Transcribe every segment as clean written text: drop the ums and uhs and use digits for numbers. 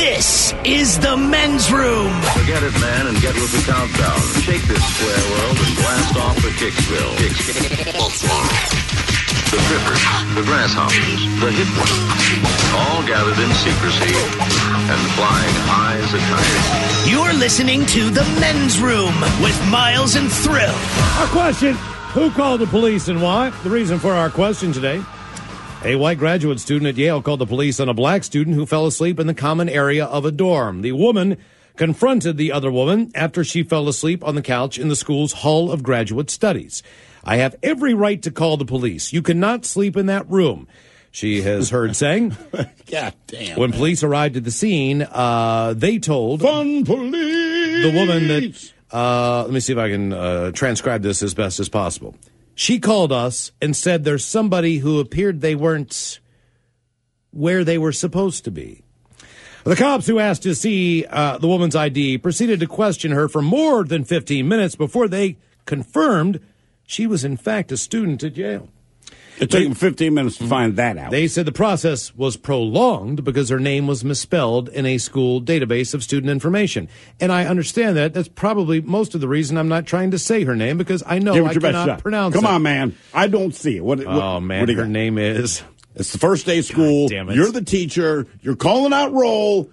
This is the men's room. Forget it, man, and get with the countdown. Shake this square world and blast off for Kicksville. The trippers, the grasshoppers, the hip ones, all gathered in secrecy and flying high as a kite. You're listening to the men's room with Miles and Thrill. Our question, who called the police and why? The reason for our question today. A white graduate student at Yale called the police on a black student who fell asleep in the common area of a dorm. The woman confronted the other woman after she fell asleep on the couch in the school's Hall of Graduate Studies. I have every right to call the police. You cannot sleep in that room, she has heard saying. God damn. When police arrived at the scene, they told Fun police! the woman that, let me see if I can transcribe this as best as possible. She called us and said there's somebody who appeared they weren't where they were supposed to be. The cops who asked to see the woman's ID proceeded to question her for more than 15 minutes before they confirmed she was in fact a student at Yale. It took them 15 minutes to find that out. They said the process was prolonged because her name was misspelled in a school database of student information. And I understand that. That's probably most of the reason I'm not trying to say her name, because I know I cannot pronounce it. Come on, man. I don't see it. Oh, man, her name is... It's the first day of school. God damn it. You're the teacher. You're calling out roll.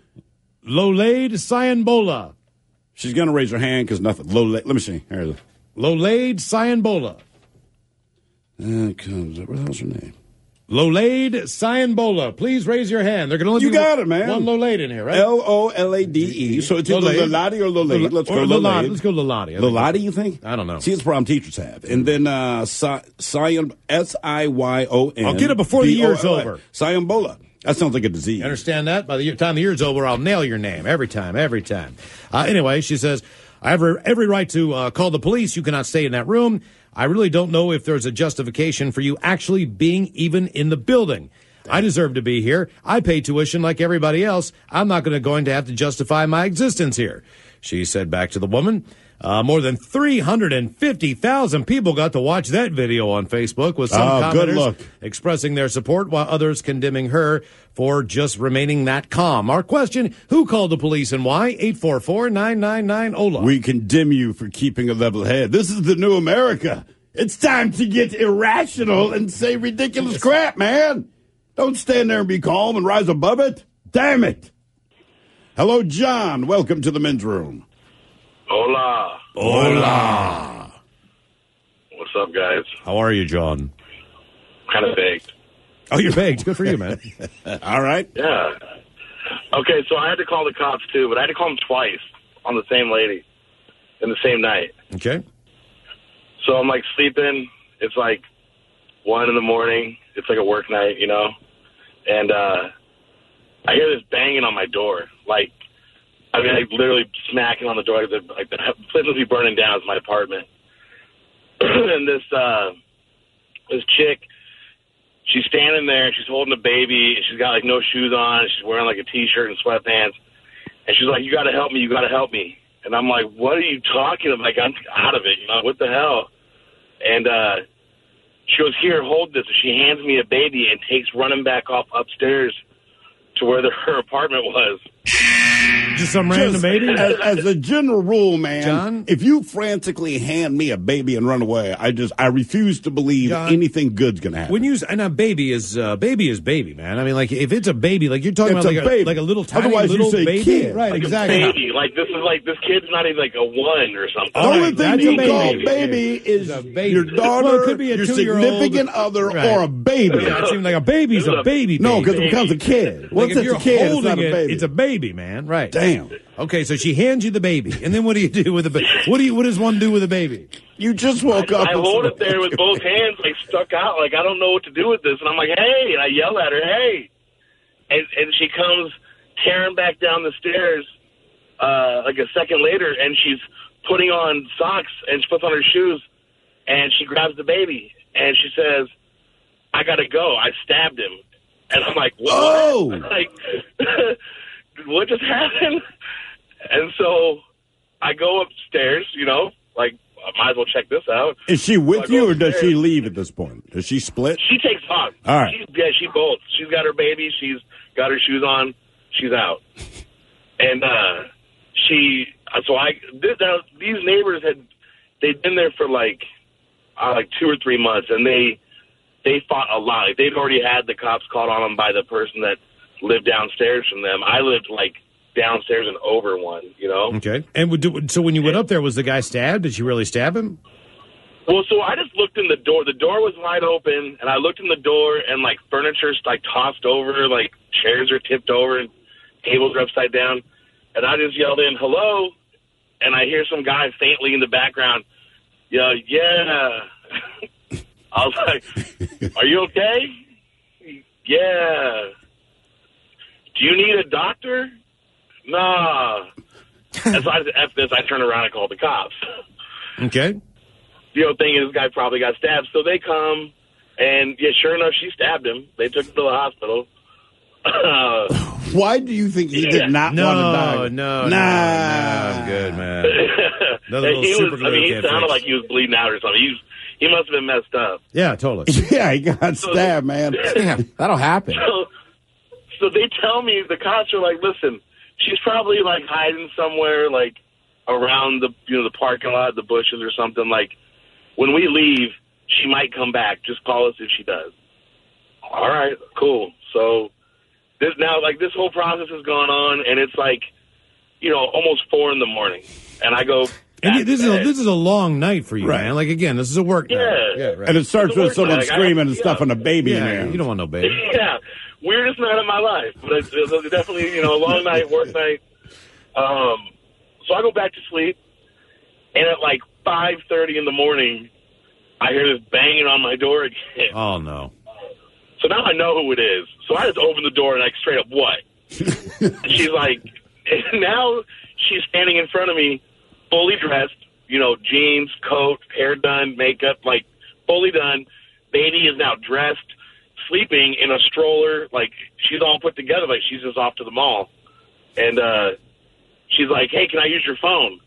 Lolaide Sayambola. She's going to raise her hand because nothing. Let me see. Lolaide Sayambola. There it comes. What the hell's her name? Lolaide Sayambola. Please raise your hand. They're going to got it, man. One Lolaide in here, right? Lolade. So it's either Lolade or Lolaide. Let's go Lolade. Let's go Lolade. Lolade, you think? I don't know. See, it's the problem teachers have. And then Sion, S-I-Y-O-N. I'll get it before the year's over. Sayambola. That sounds like a disease. You understand that? By the time the year's over, I'll nail your name every time. Anyway, she says, I have every right to call the police. You cannot stay in that room. I really don't know if there's a justification for you actually being even in the building. I deserve to be here. I pay tuition like everybody else. I'm not going to have to justify my existence here, she said back to the woman. More than 350,000 people got to watch that video on Facebook, with some commenters expressing their support while others condemning her for just remaining that calm. Our question, who called the police and why? 844-999-OLA. We condemn you for keeping a level head. This is the new America. It's time to get irrational and say ridiculous crap, man. Don't stand there and be calm and rise above it. Damn it. Hello, John. Welcome to the men's room. Hola. Hola. What's up, guys? How are you, John? Kind of baked. Oh, you're baked. Good for you, man. All right. Yeah. Okay, so I had to call the cops, too, but I had to call them twice on the same lady in the same night. Okay. So I'm, like, sleeping. It's, like, 1 in the morning. It's, like, a work night, you know? And I hear this banging on my door, like, literally smacking on the door. Like, the place must be burning down. It's my apartment. And this chick, she's standing there, and she's holding a baby, and she's got, like, no shoes on, and she's wearing, like, a T-shirt and sweatpants. And she's like, you got to help me, you got to help me. And I'm like, what are you talking about? Like, I'm out of it, you know, what the hell? And she goes, here, hold this. And she hands me a baby and takes running back off upstairs to where her apartment was. Just some random baby? As a general rule, man, John? If you frantically hand me a baby and run away, I refuse to believe anything good's going to happen. When you and a baby is baby, man. I mean, like, if it's a baby, like, you're talking about like a little tiny Otherwise little you say baby. Kid. Right, Like exactly. a baby. Like, this kid's not even like a 1 or something. The only thing that's you a call baby. baby is It's a baby. your daughter, Well, it could be a your 2-year-old. significant other, Right. or a baby. Yeah, it seems like a baby's a baby. No, because it baby. becomes a kid. Like, Once if it's you're a kid, it's holding not a baby. it's a baby, man. Right. Damn. Okay, so she hands you the baby, and then what do you do with the baby? What does one do with a baby? You just woke up. I hold it there with both hands, like, stuck out, like, I don't know what to do with this. And I'm like, hey, and I yell at her, hey. And she comes tearing back down the stairs like a second later, and she's putting on socks, and she puts on her shoes, and she grabs the baby, and she says, I got to go. I stabbed him. And I'm like, what? Oh! Like, what just happened? And so I go upstairs, you know, like, I might as well check this out. Is she with you, or does she leave at this point? Does she split? She takes off. All right. She bolts. She's got her baby. She's got her shoes on. She's out. And these neighbors they'd been there for like 2 or 3 months, and they fought a lot. Like, they'd already had the cops called on them by the person that lived downstairs from them. I lived like downstairs and over one, you know? Okay. And so when you went up there, was the guy stabbed? Did you really stab him? Well, so I just looked in the door. The door was wide open, and I looked in the door, and like furniture's like tossed over, like chairs are tipped over, and tables are upside down. And I just yelled in, "Hello!" And I hear some guy faintly in the background, yeah. I was like, "Are you okay?" "Yeah." "Do you need a doctor?" "Nah." And so I just F this. I turn around and call the cops. Okay. The thing is, this guy probably got stabbed. So they come, and yeah, sure enough, she stabbed him. They took him to the hospital. Why do you think he did not want to die? No, I'm good, man. He sounded like he was bleeding out or something. He must have been messed up. Yeah, totally. Yeah, he got stabbed, man. Yeah, that'll happen. So they tell me, the cops are like, "Listen, she's probably like hiding somewhere, like around the the parking lot, the bushes or something. Like when we leave, she might come back. Just call us if she does." All right, cool. So this whole process has gone on, and it's like, almost 4 a.m, and I go. And this is a long night for you, man. Like, again, this is a work night. Yeah, right. And it starts with someone screaming and stuffing a baby in there. You don't want no baby. Yeah, weirdest night of my life, but it's definitely a long night, work night. So I go back to sleep, and at like 5:30 in the morning, I hear this banging on my door again. Oh no! So now I know who it is. So I just open the door and straight up, "What?" She's like, and now she's standing in front of me, fully dressed, jeans, coat, hair done, makeup, like fully done. Baby is now dressed, sleeping in a stroller, like she's all put together, like she's just off to the mall. And she's like, "Hey, can I use your phone?"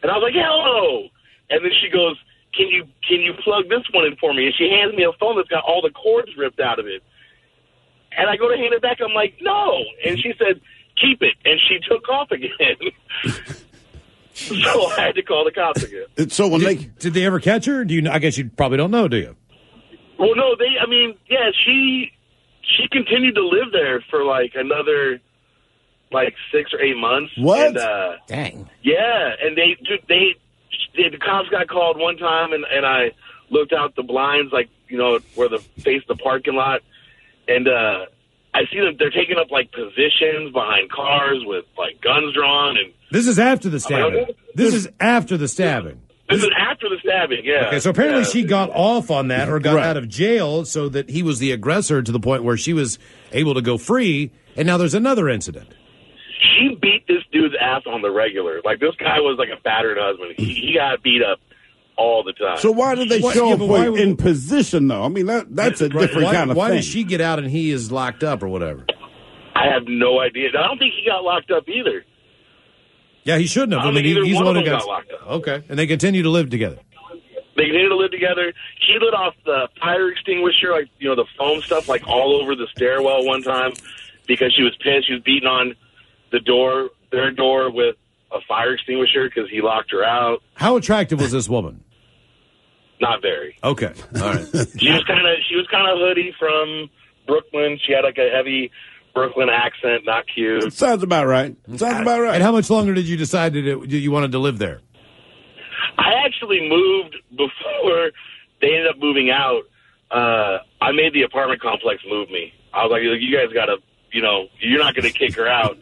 And I was like, "Hello." And then she goes, Can you plug this one in for me?" And she hands me a phone that's got all the cords ripped out of it. And I go to hand it back. I'm like, "No." And she said, "Keep it." And she took off again. So I had to call the cops again. So when did they ever catch her? I guess you probably don't know, do you? Well, no, she continued to live there for like another 6 or 8 months. What? And, Dang. Yeah, and the cops got called one time, and I looked out the blinds, like, where face the parking lot, and I see them, they're taking up, like, positions behind cars with, like, guns drawn, and... This is after the stabbing. This is after the stabbing. This is after the stabbing, yeah. Okay, so apparently she got off on that or got out of jail so that he was the aggressor to the point where she was able to go free, and now there's another incident. She beat this dude's ass on the regular. Like, this guy was like a battered husband. He got beat up all the time. So why did they show up in position, though? I mean, that's a different kind of thing. Why did she get out and he is locked up or whatever? I have no idea. I don't think he got locked up either. Yeah, he shouldn't have. I don't think either one of them got locked up. Okay, and they continue to live together. They continue to live together. She lit off the fire extinguisher, like, the foam stuff, like all over the stairwell one time because she was pissed. She was beating on their door with a fire extinguisher because he locked her out. How attractive was this woman? Not very. Okay, all right. She was kind of hoodie from Brooklyn. She had like a heavy Brooklyn accent. Not cute. Sounds about right. And how much longer did you decide that you wanted to live there? I actually moved before they ended up moving out. I made the apartment complex move me. I was like, "You guys got to, you're not going to kick her out."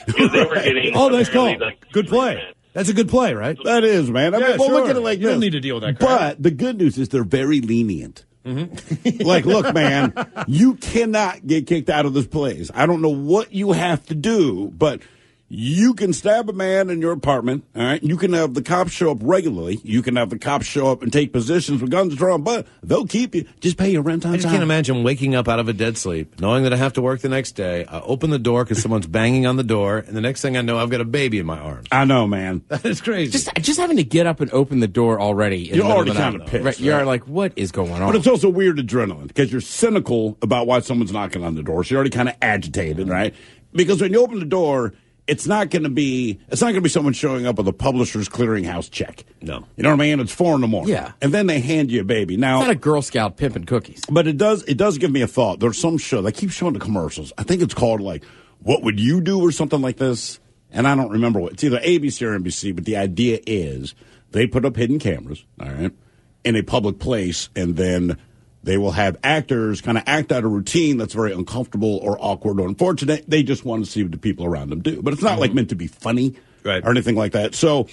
Because they were getting nice call. Good play. That's a good play, right? That is, man. I mean, look at it like you this. don't need to deal with that crap. But the good news is they're very lenient. Mm-hmm. Like, look, man, you cannot get kicked out of this place. I don't know what you have to do, but you can stab a man in your apartment, all right? You can have the cops show up regularly. You can have the cops show up and take positions with guns drawn, but they'll keep you. Just pay your rent on time. I just can't imagine waking up out of a dead sleep, knowing that I have to work the next day. I open the door because someone's banging on the door, and the next thing I know, I've got a baby in my arms. I know, man. That is crazy. Just having to get up and open the door already. You're already kind of pissed. Right? You're like, what is going on? But it's also weird adrenaline because you're cynical about why someone's knocking on the door. So you're already kind of agitated, right? Because when you open the door, it's not going to be someone showing up with a publisher's clearinghouse check. No. You know what I mean? It's 4 a.m. Yeah. And then they hand you a baby. Now, It's not a Girl Scout pimping cookies. but it does give me a thought. There's some show they keep showing the commercials. I think it's called like "What Would You Do" or something like this. And I don't remember what. It's either ABC or NBC. But the idea is they put up hidden cameras, all right, in a public place, and then they will have actors kind of act out a routine that's very uncomfortable or awkward or unfortunate. They just want to see what the people around them do. But it's not like meant to be funny or anything like that. So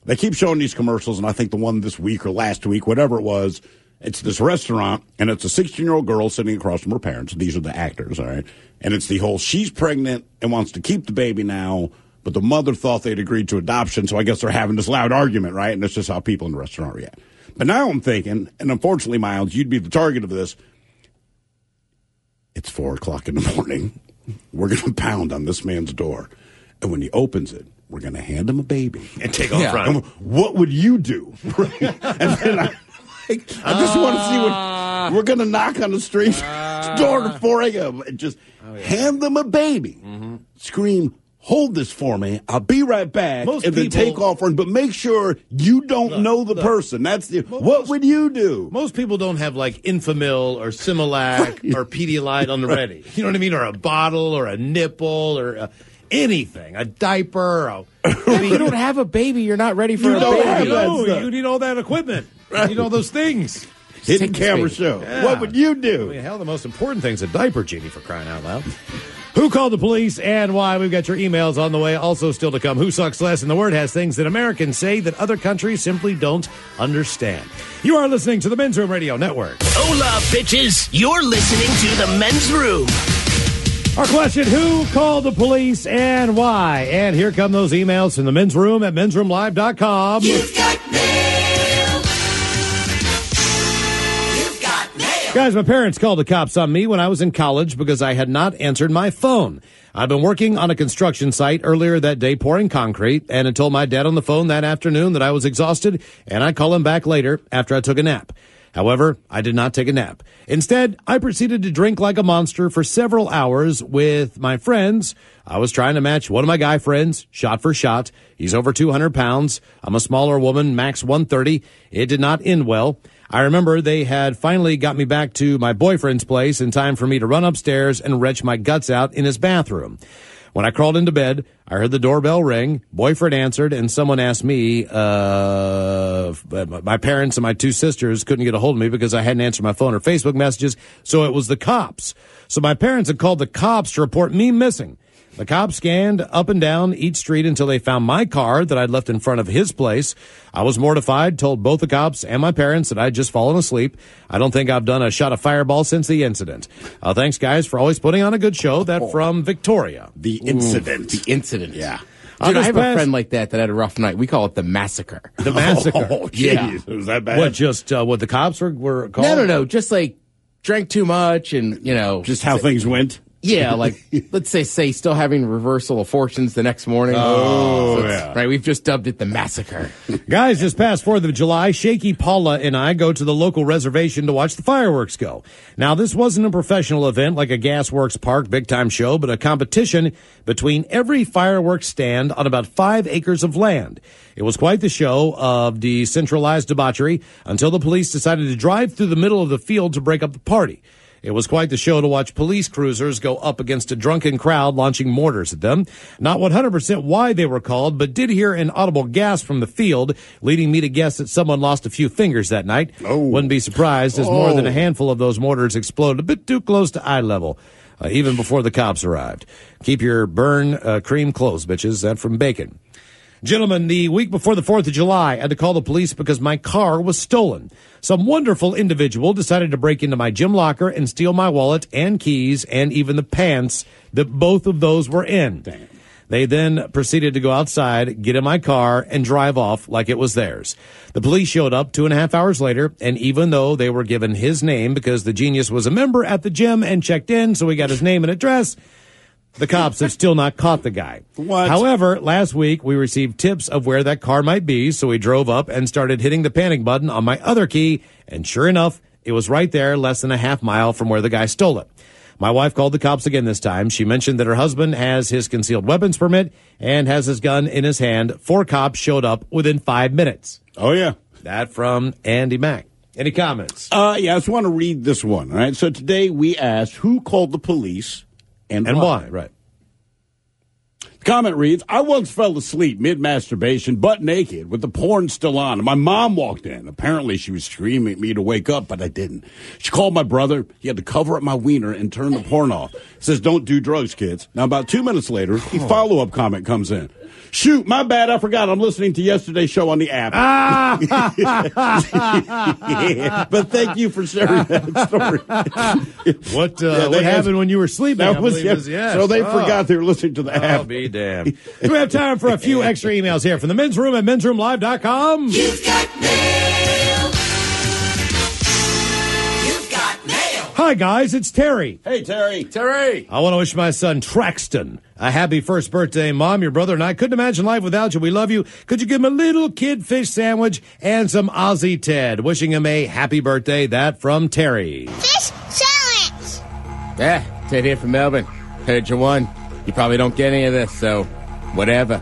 they keep showing these commercials, and I think the one this week or last week, whatever it was, it's this restaurant, and it's a 16-year-old girl sitting across from her parents. These are the actors, all right? And it's the whole she's pregnant and wants to keep the baby now, but the mother thought they'd agreed to adoption, so I guess they're having this loud argument, right? And that's just how people in the restaurant react. But now I'm thinking, and unfortunately, Miles, you'd be the target of this. It's 4 o'clock in the morning. We're going to pound on this man's door. And when he opens it, we're going to hand him a baby. And take off running. What would you do? And then I just want to see what we're going to knock on the street door at 4 a.m. and just hand them a baby. Scream, hold this for me. I'll be right back. Then take off. But make sure you don't know the person. That's what would you do? Most people don't have like Infamil or Similac or Pedialyte on the ready. You know what I mean? Or a bottle or a nipple or anything. A diaper. If you don't have a baby, you're not ready for a baby. You need all that equipment. You need all those things. Hidden camera show. Yeah. What would you do? I mean, hell, the most important thing's a diaper, Genie, for crying out loud. Who called the police and why? We've got your emails on the way. Also still to come. Who sucks less? And the word has things that Americans say that other countries simply don't understand. You are listening to the Men's Room Radio Network. Hola, bitches. You're listening to the Men's Room. Our question, who called the police and why? And here come those emails from the Men's Room at mensroomlive.com. You've got mail. You've got mail. Guys, my parents called the cops on me when I was in college because I had not answered my phone. I've been working on a construction site earlier that day pouring concrete, and I told my dad on the phone that afternoon that I was exhausted, and I'd call him back later after I took a nap. However, I did not take a nap. Instead, I proceeded to drink like a monster for several hours with my friends. I was trying to match one of my guy friends, shot for shot. He's over 200 pounds. I'm a smaller woman, max 130. It did not end well. I remember they had finally got me back to my boyfriend's place in time for me to run upstairs and retch my guts out in his bathroom. When I crawled into bed, I heard the doorbell ring. Boyfriend answered, and someone asked me, my parents and my two sisters couldn't get a hold of me because I hadn't answered my phone or Facebook messages, so it was the cops. So my parents had called the cops to report me missing. The cops scanned up and down each street until they found my car that I'd left in front of his place. I was mortified, told both the cops and my parents that I'd just fallen asleep. I don't think I've done a shot of Fireball since the incident. Thanks, guys, for always putting on a good show. That from Victoria. The incident. The incident. Yeah. Dude, I have a friend like that had a rough night. We call it the massacre. The massacre. Oh, Yeah. geez. Was that bad? What, just what the cops were called? No. Just like drank too much and, Just how things went? Yeah, like, let's say still having reversal of fortunes the next morning. Yeah. Right, we've just dubbed it the massacre. Guys, this past 4th of July, Shaky Paula and I go to the local reservation to watch the fireworks go. Now, this wasn't a professional event like a Gasworks Park big-time show, but a competition between every fireworks stand on about 5 acres of land. It was quite the show of decentralized debauchery until the police decided to drive through the middle of the field to break up the party. It was quite the show to watch police cruisers go up against a drunken crowd launching mortars at them. Not 100% why they were called, but did hear an audible gasp from the field, leading me to guess that someone lost a few fingers that night. Wouldn't be surprised as more than a handful of those mortars exploded a bit too close to eye level, even before the cops arrived. Keep your burn cream close, bitches. That from Bacon. Gentlemen, the week before the 4th of July, I had to call the police because my car was stolen. Some wonderful individual decided to break into my gym locker and steal my wallet and keys and even the pants that both of those were in. Damn. They then proceeded to go outside, get in my car, and drive off like it was theirs. The police showed up 2.5 hours later, and even though they were given his name because the genius was a member at the gym and checked in, so we got his name and address, the cops have still not caught the guy. What? However, last week we received tips of where that car might be, so we drove up and started hitting the panic button on my other key, and sure enough, it was right there, less than a half mile from where the guy stole it. My wife called the cops again this time. She mentioned that her husband has his concealed weapons permit and has his gun in his hand. 4 cops showed up within 5 minutes. Oh, yeah. That from Andy Mack. Any comments? Yeah, I just want to read this one. All right. So today we asked who called the police and why. Right. Comment reads, I once fell asleep mid-masturbation, butt naked, with the porn still on. My mom walked in. Apparently, she was screaming at me to wake up, but I didn't. She called my brother. He had to cover up my wiener and turn the porn off. Says, don't do drugs, kids. Now, about 2 minutes later, a follow-up comment comes in. Shoot, my bad. I forgot. I'm listening to yesterday's show on the app. Yeah, but thank you for sharing that story. What happened when you were sleeping? That was, yes. So they forgot they were listening to the app. I'll be damned. Do we have time for a few extra emails here from the men's room at mensroomlive.com? You've got mail. You've got mail. Hi, guys. It's Terry. Hey, Terry. Terry! I want to wish my son Traxton a happy first birthday. Mom, your brother, and I couldn't imagine life without you. We love you. Could you give him a little kid fish sandwich and some Aussie Ted? Wishing him a happy birthday. That from Terry. Fish sandwich. Yeah, Ted here from Melbourne. Heard you won. You probably don't get any of this, so whatever.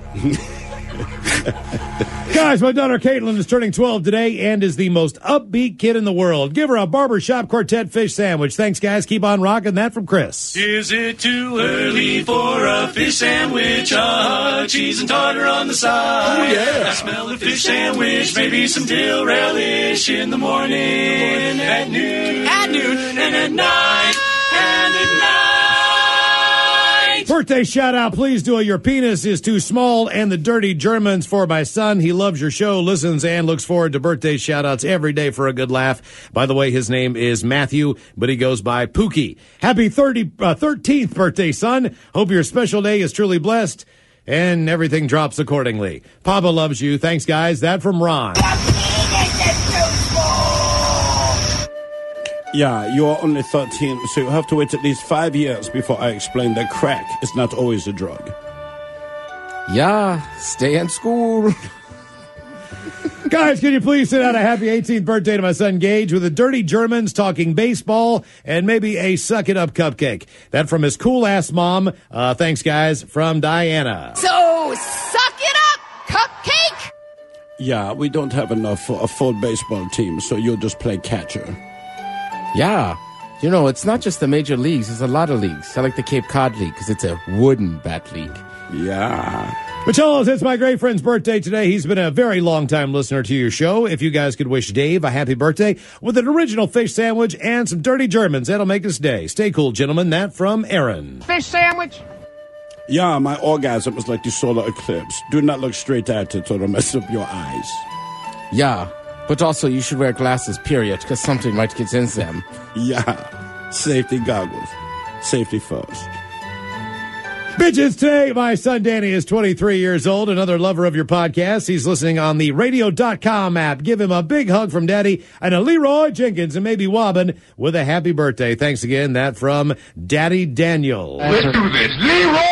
Guys, my daughter Caitlin is turning 12 today and is the most upbeat kid in the world. Give her a barbershop quartet fish sandwich. Thanks, guys. Keep on rocking. That from Chris. Is it too early for a fish sandwich? Cheese and tartar on the side. Oh, yeah. I smell the fish sandwich, maybe some dill relish in the morning, at noon, and at night, and at night. Birthday shout out, please do it. Your penis is too small and the dirty Germans for my son. He loves your show, listens, and looks forward to birthday shout outs every day for a good laugh. By the way, his name is Matthew, but he goes by Pookie. Happy 13th birthday, son. Hope your special day is truly blessed and everything drops accordingly. Papa loves you. Thanks, guys. That from Ron. Yeah, you're only 13, so you have to wait at least 5 years before I explain that crack is not always a drug. Yeah, stay in school. Guys, can you please send out a happy 18th birthday to my son Gage with the dirty Germans talking baseball and maybe a suck it up cupcake? That from his cool ass mom. Thanks, guys, from Diana. So, suck it up, cupcake. Yeah, we don't have enough for a full baseball team, so you'll just play catcher. Yeah. You know, it's not just the major leagues. There's a lot of leagues. I like the Cape Cod League because it's a wooden bat league. Yeah. Machelos, it's my great friend's birthday today. He's been a very long-time listener to your show. If you guys could wish Dave a happy birthday with an original fish sandwich and some dirty Germans, that'll make his day. Stay cool, gentlemen. That from Aaron. Fish sandwich. Yeah, my orgasm was like the solar eclipse. Do not look straight at it or it'll mess up your eyes. Yeah, but also you should wear glasses, period, because something might get into them. Yeah, safety goggles. Safety first. Bitches, today my son Danny is 23 years old, another lover of your podcast. He's listening on the radio.com app. Give him a big hug from Daddy and a Leroy Jenkins and maybe Wobbin with a happy birthday. Thanks again. That from Daddy Daniel. Let's do this. Leroy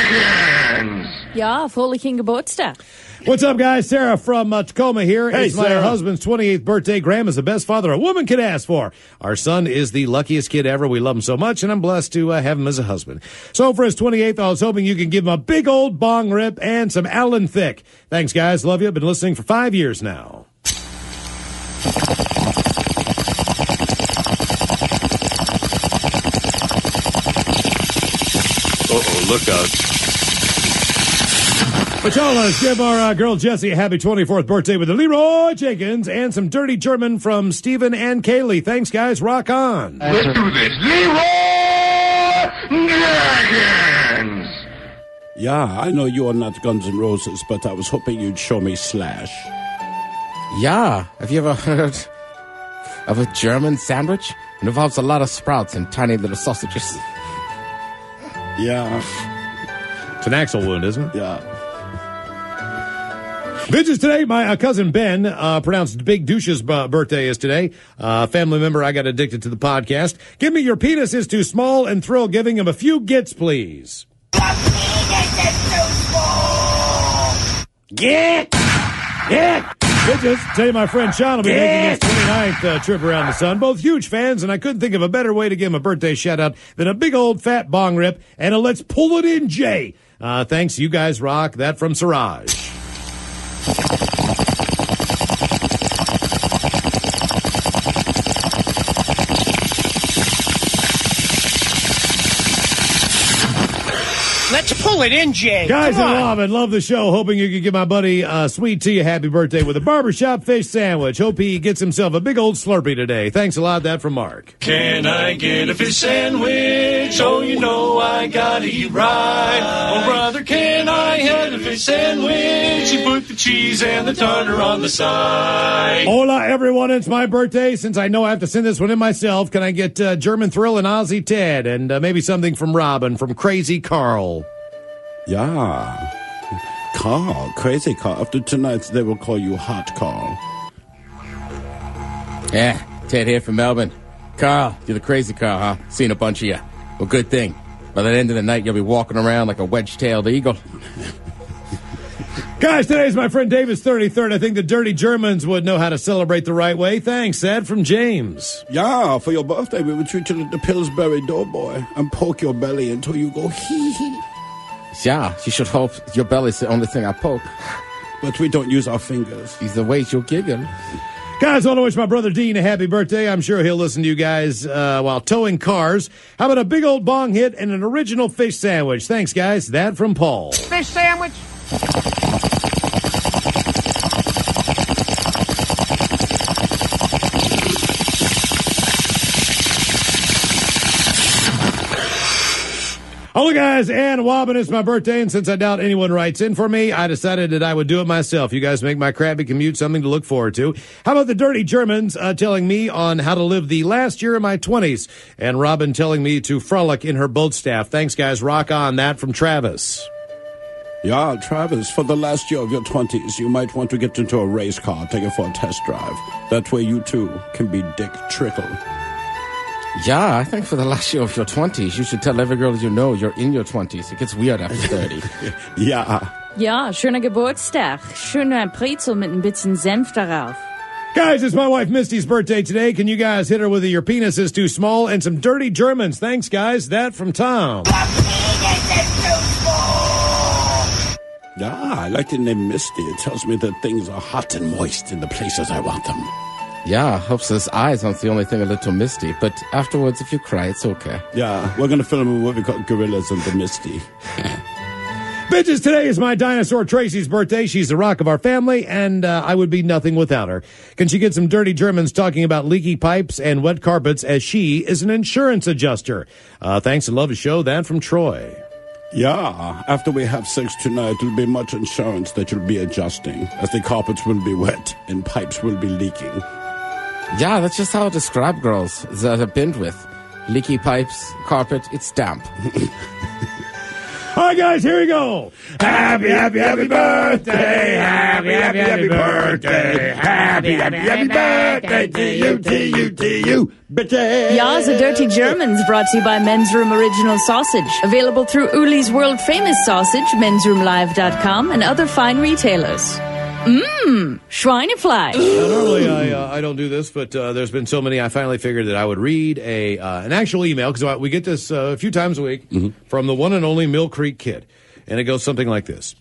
Jenkins! Ja, vrolijke Geburtstag. What's up, guys? Sarah from Tacoma here. Hey, it's my Sarah. husband's 28th birthday. Graham is the best father a woman could ask for. Our son is the luckiest kid ever. We love him so much, and I'm blessed to have him as a husband. So for his 28th, I was hoping you could give him a big old bong rip and some Alan Thick. Thanks, guys. Love you. Been listening for 5 years now. Uh-oh, look out. Let's give our girl Jessie a happy 24th birthday with the Leroy Jenkins and some dirty German from Stephen and Kaylee. Thanks, guys. Rock on. Let's do this. Leroy Jenkins! Yeah, I know you are not Guns N' Roses, but I was hoping you'd show me Slash. Yeah, have you ever heard of a German sandwich? It involves a lot of sprouts and tiny little sausages. Yeah, It's an axle wound, isn't it? yeah. Bitches, today, my cousin Ben, pronounced Big Douche's birthday is today. Family member, I got addicted to the podcast. Give me your penis is too small and thrill giving him a few gets, please. Get! Bitches, tell you my friend Sean will be making his 29th trip around the sun. Both huge fans, and I couldn't think of a better way to give him a birthday shout-out than a big old fat bong rip and a let's pull it in, Jay. Thanks, you guys rock. That from Siraj. Let's pull it in, Jay. Guys, Come I on. love the show. Hoping you can give my buddy Sweet Tea a happy birthday with a barbershop fish sandwich. Hope he gets himself a big old Slurpee today. Thanks a lot. That from Mark. Can I get a fish sandwich? Oh, you know I gotta eat right. Oh, brother, can I have a fish sandwich? You put the cheese and the tartar on the side. Hola, everyone. It's my birthday. Since I know I have to send this one in myself, can I get German Thrill and Ozzy Ted? And maybe something from Robin, from Crazy Carl. Yeah. Carl, Crazy Carl. After tonight, they will call you Hot Carl. Yeah, Ted here from Melbourne. Carl, you're the crazy Carl, huh? Seen a bunch of you. Well, good thing. By the end of the night, you'll be walking around like a wedge-tailed eagle. Guys, today's my friend David's 33rd. I think the dirty Germans would know how to celebrate the right way. Thanks, Ed, from James. Yeah, for your birthday, we will treat you like the Pillsbury Doughboy and poke your belly until you go hee-hee. Yeah, you should hope your belly's the only thing I poke. But we don't use our fingers. These are the ways you'll giggle. Guys, I want to wish my brother Dean a happy birthday. I'm sure he'll listen to you guys while towing cars. How about a big old bong hit and an original fish sandwich? Thanks, guys. That from Paul. Fish sandwich. Hello, guys, and Wobbin, it's my birthday, and since I doubt anyone writes in for me, I decided that I would do it myself. You guys make my crappy commute something to look forward to. How about the dirty Germans telling me on how to live the last year of my 20s, and Robin telling me to frolic in her boat staff. Thanks, guys. Rock on. That from Travis. Yeah, Travis, for the last year of your 20s, you might want to get into a race car, take it for a test drive. That way you, too, can be Dick Trickle. Yeah, I think for the last year of your 20s, you should tell every girl you know you're in your 20s. It gets weird after 30. Yeah. Ja, schöner Geburtstag. Schöner Brezel mit ein bisschen Senf darauf. Guys, it's my wife Misty's birthday today. Can you guys hit her with your penis is too small and some dirty Germans? Thanks, guys. That from Tom. Yeah, I like the name Misty. It tells me that things are hot and moist in the places I want them. Yeah, hopes his eyes aren't the only thing a little misty. But afterwards, if you cry, it's okay. Yeah, we're going to film a movie called Gorillas and the Misty. Bitches, today is my dinosaur Tracy's birthday. She's the rock of our family, and I would be nothing without her. Can she get some dirty Germans talking about leaky pipes and wet carpets as she is an insurance adjuster? Thanks and love the show. That from Troy. Yeah, after we have sex tonight, there'll be much insurance that you'll be adjusting, as the carpets will be wet and pipes will be leaking. Yeah, that's just how I describe girls that I've been with. Leaky pipes, carpet, it's damp. All right, guys, here we go. Happy, happy, happy birthday. Happy, happy, happy birthday. Happy, happy, happy birthday to you, bitches. Ja, the Dirty Germans brought to you by Men's Room Original Sausage. Available through Uli's World Famous Sausage, mensroomlive.com, and other fine retailers. Schweinefleisch. Normally, I don't do this, but there's been so many, I finally figured that I would read an actual email, because we get this a few times a week from the one and only Mill Creek Kid. And it goes something like this.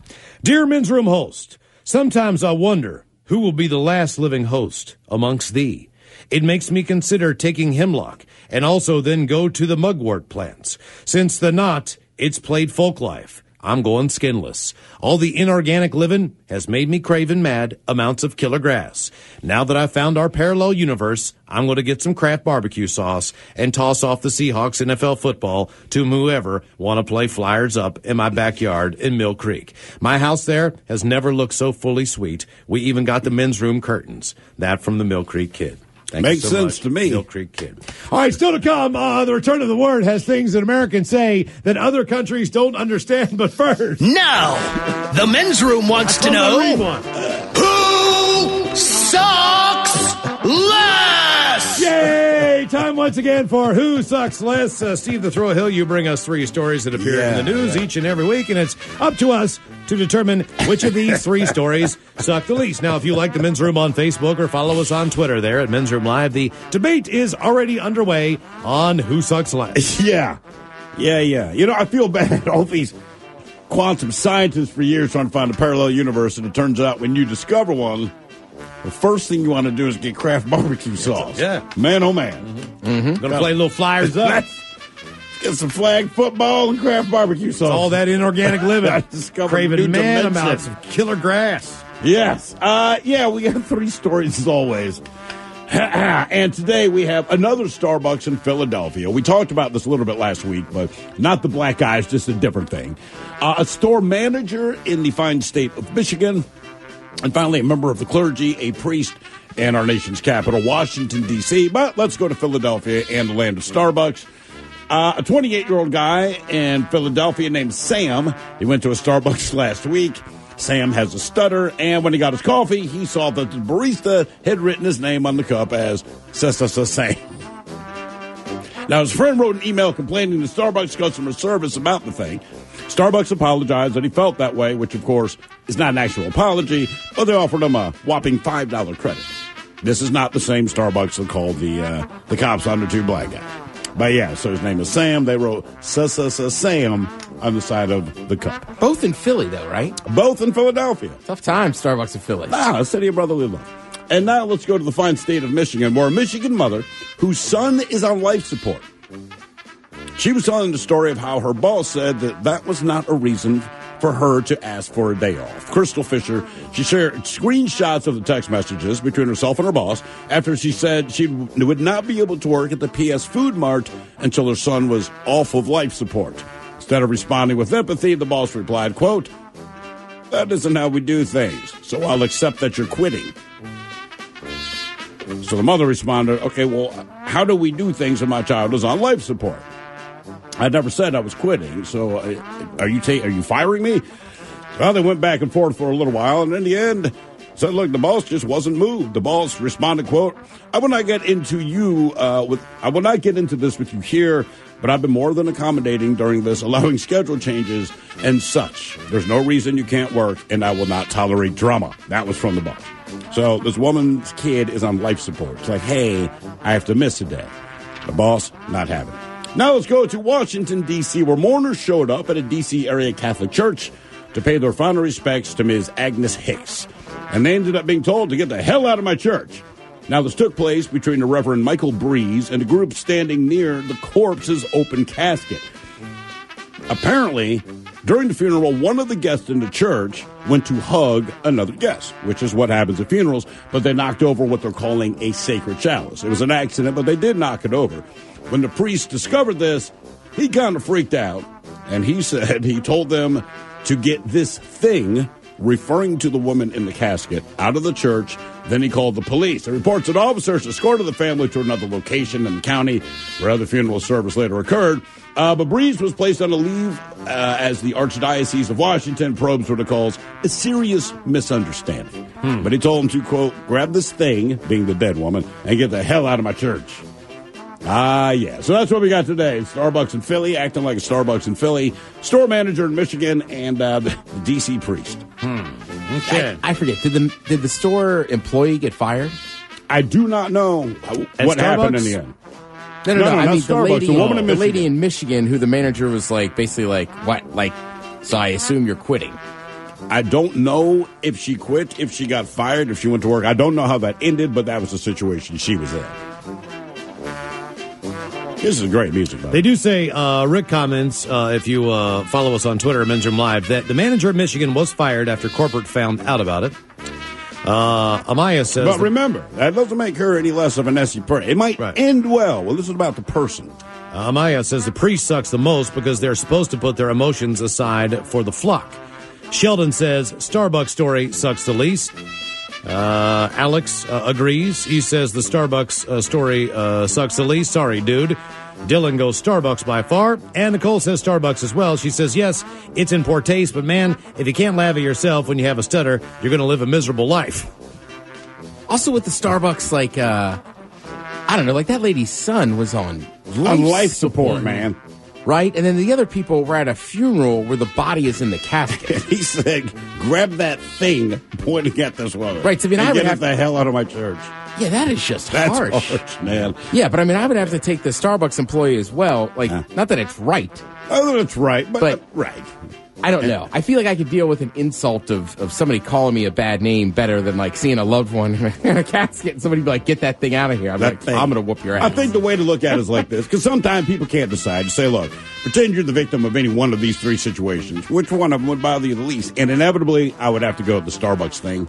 Dear Men's Room host, sometimes I wonder who will be the last living host amongst thee. It makes me consider taking hemlock and also then go to the mugwort plants. Since the knot, it's played folk life. I'm going skinless. All the inorganic living has made me craving mad amounts of killer grass. Now that I've found our parallel universe, I'm going to get some Kraft barbecue sauce and toss off the Seahawks NFL football to whoever want to play Flyers up in my backyard in Mill Creek. My house there has never looked so fully sweet. We even got the men's room curtains. That from the Mill Creek Kid. Thank Makes you so sense much, to me. Mill Creek Kid. All right, still to come, the Return of the Word has things that Americans say that other countries don't understand, but first. Now, the men's room wants to know who sucks less. Yay! time once again for Who Sucks Less. Steve the Throw Hill, you bring us 3 stories that appear in the news each and every week, and it's up to us to determine which of these 3 stories suck the least. Now, if you like the Men's Room on Facebook or follow us on Twitter there at Men's Room Live, the debate is already underway on Who Sucks Less. Yeah. You know, I feel bad. All these quantum scientists for years trying to find a parallel universe, and it turns out when you discover one, the first thing you want to do is get Kraft barbecue sauce. Yeah. Man, oh man. Going to play little flyers up. Let's get some flag football and Kraft barbecue sauce. All that inorganic living. Craving new man dimension. amounts of killer grass. Yes. We got 3 stories as always. And today we have another Starbucks in Philadelphia. We talked about this a little bit last week, but not the black eyes, just a different thing. A store manager in the fine state of Michigan, and finally a member of the clergy, a priest, and our nation's capital, Washington, D.C. But let's go to Philadelphia and the land of Starbucks. A 28-year-old guy in Philadelphia named Sam, he went to a Starbucks last week. Sam has a stutter, and when he got his coffee, he saw that the barista had written his name on the cup as Sam. Now, his friend wrote an email complaining to Starbucks customer service about the thing. Starbucks apologized that he felt that way, which, of course, is not an actual apology, but they offered him a whopping $5 credit. This is not the same Starbucks that called the cops on the 2 black guys. But yeah, so his name is Sam. They wrote Sam on the side of the cup. Both in Philly, though, right? Both in Philadelphia. Tough time, Starbucks in Philly. A city of brotherly love. And now let's go to the fine state of Michigan, where a Michigan mother whose son is on life support. She was telling the story of how her boss said that was not a reason for her to ask for a day off. Crystal Fisher, she shared screenshots of the text messages between herself and her boss after she said she would not be able to work at the PS Food Mart until her son was off of life support. Instead of responding with empathy, the boss replied, quote, "That isn't how we do things, so I'll accept that you're quitting." So the mother responded, "Okay, well, how do we do things when my child is on life support? I never said I was quitting, so are you firing me?" Well, they went back and forth for a little while, and in the end, said, "Look, the boss just wasn't moved." The boss responded, quote, I will not get into this with you here, but I've been more than accommodating during this, allowing schedule changes and such. There's no reason you can't work, and I will not tolerate drama." That was from the boss. So this woman's kid is on life support. It's like, hey, I have to miss a day. The boss, not having it. Now let's go to Washington, D.C., where mourners showed up at a D.C. area Catholic church to pay their final respects to Ms. Agnes Hicks. And they ended up being told to get the hell out of my church. Now, this took place between the Reverend Michael Breeze and a group standing near the corpse's open casket. Apparently, during the funeral, one of the guests in the church went to hug another guest, which is what happens at funerals, but they knocked over what they're calling a sacred chalice. It was an accident, but they did knock it over. When the priest discovered this, he kind of freaked out, and he said he told them to get this thing, referring to the woman in the casket, out of the church. Then he called the police. The reports that officers escorted the family to another location in the county where other funeral service later occurred. But Breeze was placed on a leave as the Archdiocese of Washington probes what it calls a serious misunderstanding. But he told them to, quote, grab this thing, being the dead woman, and get the hell out of my church. Yeah. So that's what we got today. Starbucks in Philly, acting like a Starbucks in Philly, store manager in Michigan, and the D.C. priest. Okay. I forget. Did the store employee get fired? I do not know what happened in the end. No. I mean, the lady in Michigan who the manager was basically what? So I assume you're quitting. I don't know if she quit, if she got fired, if she went to work. I don't know how that ended, but that was the situation she was in. This is great music, by the way. They do say, Rick comments, if you follow us on Twitter at Men's Room Live, that the manager of Michigan was fired after corporate found out about it. Amaya says... But remember, that doesn't make her any less of an SE person. It might end well. Well, this is about the person. Amaya says the priest sucks the most because they're supposed to put their emotions aside for the flock. Sheldon says Starbucks story sucks the least. Alex agrees. He says the Starbucks story sucks the least. Sorry, dude. Dylan goes Starbucks by far. And Nicole says Starbucks as well. She says, yes, it's in poor taste, but man, if you can't laugh at yourself when you have a stutter, you're going to live a miserable life. Also with the Starbucks, I don't know, like that lady's son was on life support, man. Right? And then the other people were at a funeral where the body is in the casket. He said, grab that thing pointing at this woman. Right, so I mean, I would get have the hell out of my church. Yeah, that is just That's harsh, man. Yeah, but I mean, I would have to take the Starbucks employee as well. Like, not that it's right. Oh, that's right, but right. I don't know. I feel like I could deal with an insult of somebody calling me a bad name better than like seeing a loved one in a casket and somebody be like, get that thing out of here. I'm going to whoop your ass. I think the way to look at it is like this, because sometimes people can't decide. You say, look, pretend you're the victim of any one of these three situations. Which one of them would bother you the least? And inevitably, I would have to go with the Starbucks thing.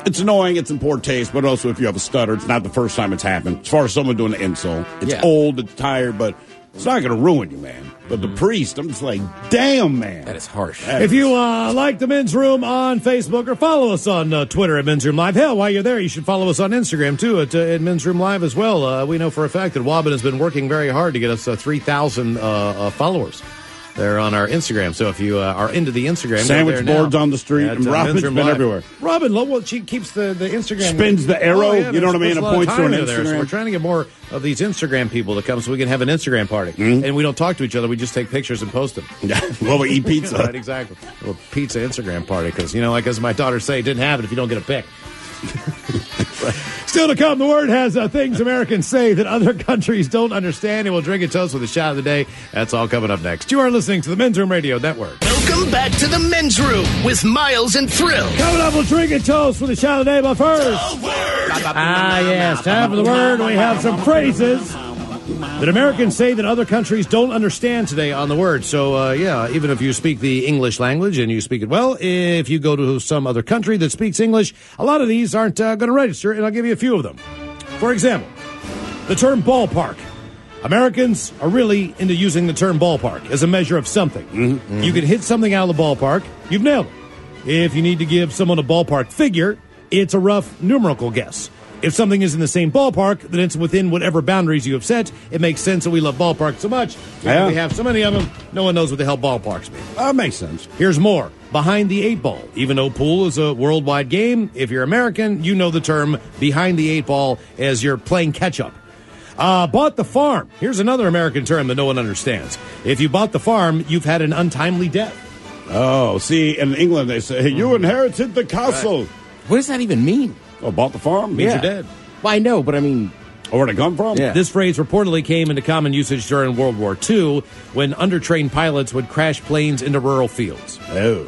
It's annoying, it's in poor taste, but also if you have a stutter, it's not the first time it's happened. As far as someone doing an insult, it's old, it's tired, but it's not going to ruin you, man. But the priest, I'm just like, damn, man. That is harsh. If you like the Men's Room on Facebook or follow us on Twitter at Men's Room Live, hell, while you're there, you should follow us on Instagram, too, at Men's Room Live as well. We know for a fact that Wobbin has been working very hard to get us 3,000 followers. They're on our Instagram, so if you are into the Instagram, sandwich boards on the street, and Robin's been everywhere. Robin, well, she keeps the Instagram. Spins the arrow, you know what I mean? It points to an Instagram. There, so we're trying to get more of these Instagram people to come so we can have an Instagram party. And we don't talk to each other, we just take pictures and post them. Well, we eat pizza. Right, exactly. A little pizza Instagram party, because, like as my daughters say, it didn't happen if you don't get a pic. Still to come, the Word has things Americans say that other countries don't understand, and we'll drink a toast with a shot of the day. That's all coming up next. You are listening to the Men's Room Radio Network. Welcome back to the Men's Room with Miles and Thrill. Coming up, we'll drink a toast with a shot of the day, but first... yes, time for the Word. We have some phrases that Americans say that other countries don't understand today on the Word. So, even if you speak the English language and you speak it well, if you go to some other country that speaks English, a lot of these aren't going to register, and I'll give you a few of them. For example, the term ballpark. Americans are really into using the term ballpark as a measure of something. You can hit something out of the ballpark, you've nailed it. If you need to give someone a ballpark figure, it's a rough numerical guess. If something is in the same ballpark, then it's within whatever boundaries you have set. It makes sense that we love ballparks so much. Yeah. We have so many of them, no one knows what the hell ballparks mean. That makes sense. Here's more. Behind the eight ball. Even though pool is a worldwide game, if you're American, you know the term behind the eight ball as you're playing catch-up. Bought the farm. Here's another American term that no one understands. If you bought the farm, you've had an untimely death. Oh, see, in England they say, you inherited the castle. Right. What does that even mean? Oh, bought the farm? Means you're dead. Well, I know, but I mean... Where'd it come from? Yeah. This phrase reportedly came into common usage during World War II when undertrained pilots would crash planes into rural fields. Oh,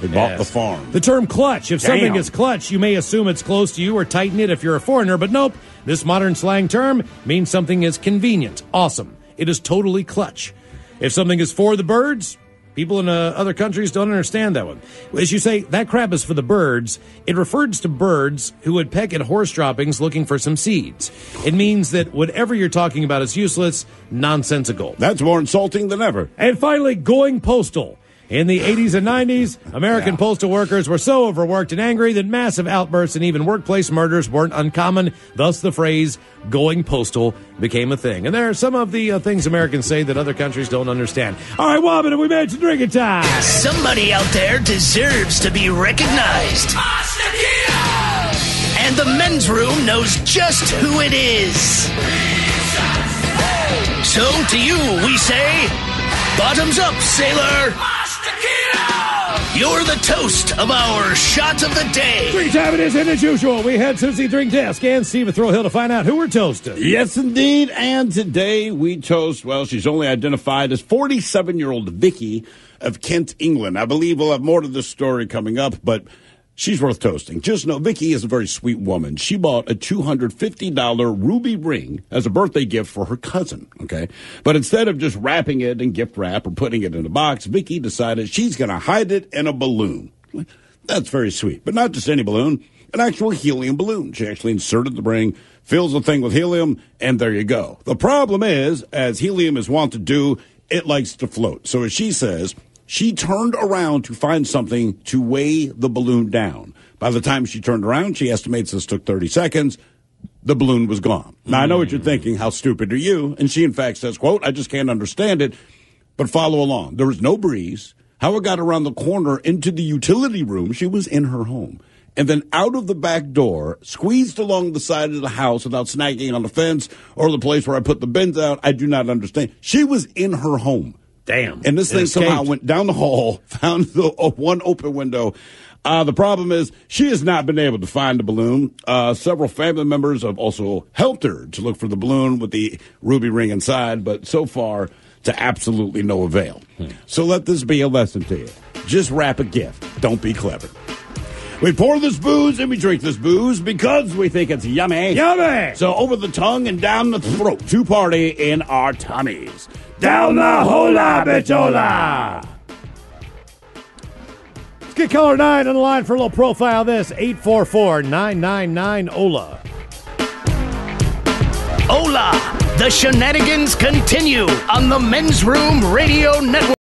they bought the farm. The term clutch. If something is clutch, you may assume it's close to you or tighten it if you're a foreigner, but nope. This modern slang term means something is convenient, awesome. It is totally clutch. If something is for the birds... People in other countries don't understand that one. As you say, that crap is for the birds. It refers to birds who would peck at horse droppings looking for some seeds. It means that whatever you're talking about is useless, nonsensical. That's more insulting than ever. And finally, going postal. In the 80s and 90s, American postal workers were so overworked and angry that massive outbursts and even workplace murders weren't uncommon. Thus, the phrase going postal became a thing. And there are some of the things Americans say that other countries don't understand. All right, Wobbin, have we made some drinking time? Somebody out there deserves to be recognized. And the Men's Room knows just who it is. So to you, we say, bottoms up, sailor. You're the toast of our shot of the day. Drink time it is, and as usual, we head to the drink desk and Steve at Thrill Hill to find out who we're toasting. Yes, indeed. And today we toast, well, she's only identified as 47-year-old Vicky of Kent, England. I believe we'll have more to this story coming up, but she's worth toasting. Just know Vicky is a very sweet woman. She bought a $250 ruby ring as a birthday gift for her cousin, okay? But instead of just wrapping it in gift wrap or putting it in a box, Vicky decided she's going to hide it in a balloon. That's very sweet, but not just any balloon, an actual helium balloon. She actually inserted the ring, fills the thing with helium, and there you go. The problem is, as helium is wont to do, it likes to float. So as she says, she turned around to find something to weigh the balloon down. By the time she turned around, she estimates this took 30 seconds. The balloon was gone. Now, I know what you're thinking. How stupid are you? And she, in fact, says, quote, I just can't understand it, but follow along. There was no breeze. How it got around the corner into the utility room, she was in her home. and then out of the back door, squeezed along the side of the house without snagging on the fence or the place where I put the bins out. I do not understand. She was in her home. Damn. And this thing somehow went down the hall, found the one open window. The problem is she has not been able to find the balloon. Several family members have also helped her to look for the balloon with the ruby ring inside, but so far to absolutely no avail. So let this be a lesson to you. Just wrap a gift. Don't be clever. We pour this booze and we drink this booze because we think it's yummy. Yummy! So over the tongue and down the throat to party in our tummies. Down the hola, bichola! Let's get caller 9 on the line for a little profile of this. 844-999-OLA. Hola! The shenanigans continue on the Men's Room Radio Network.